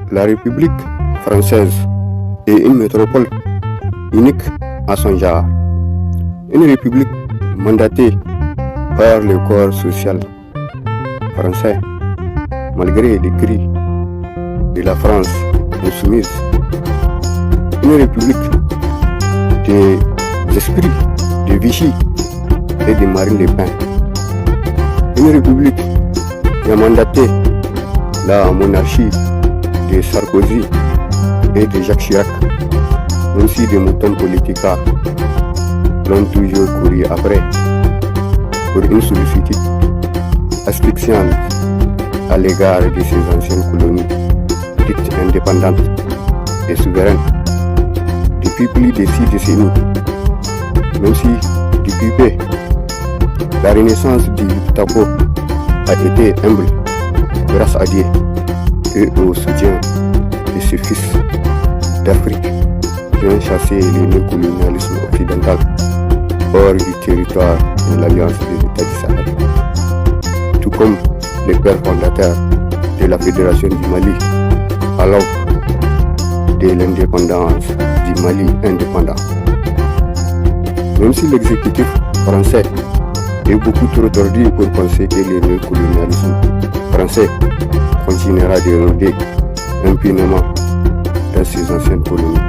La République française est une métropole unique à son genre. Une république mandatée par le corps social français, malgré les cris de la France insoumise. Une république des esprits de Vichy et de Marine Le Pen. Une république qui a mandaté la monarchie de Sarkozy et de Jacques Chirac, même si des moutons politiques l'ont toujours couru après pour une sollicitude asphyxiante à l'égard de ces anciennes colonies dites indépendantes et souveraines depuis plus de 6 décennies. Même si depuis peu, la renaissance du Tapo a été humble grâce à Dieu et au soutien de ses fils d'Afrique qui ont chassé le néocolonialisme occidental hors du territoire de l'Alliance des États du Sahel. Tout comme les pères fondateurs de la Fédération du Mali à l'aube de l'indépendance du Mali indépendant. Même si l'exécutif français est beaucoup trop tordu pour penser que le néocolonialisme français continuera d'éroder impunément dans ses anciennes colonies.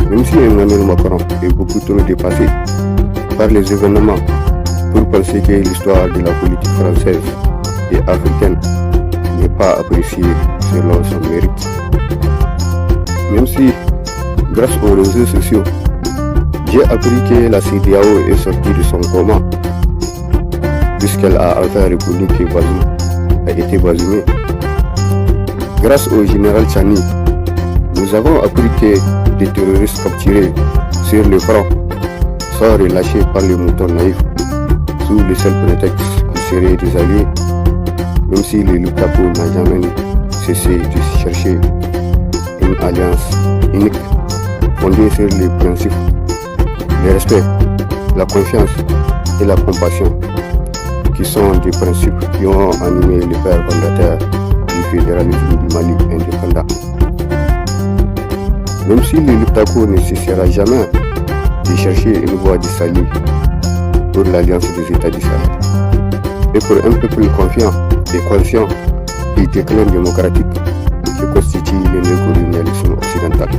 Même si Emmanuel Macron est beaucoup trop dépassé par les événements pour penser que l'histoire de la politique française et africaine n'est pas appréciée selon son mérite. Même si, grâce aux réseaux sociaux, j'ai appris que la CEDEAO est sortie de son coma, puisqu'elle a enfin reconnu que Bazoum a été bazumé. Grâce au général Tchani, nous avons appris que des terroristes capturés sur le front sont relâchés par les moutons naïfs sous le seul prétexte qu'ils seraient des alliés, même si le Lukaku n'a jamais cessé de chercher une alliance unique fondée sur les principes le respect, la confiance et la compassion, qui sont des principes qui ont animé les pères fondateurs du fédéralisme du Mali indépendant. Même si le Lukaku ne cessera jamais de chercher une voie de salut pour l'Alliance des États du Sahel, et pour un peuple confiant et conscient du déclin démocratique qui constitue le néocolonialisme occidental.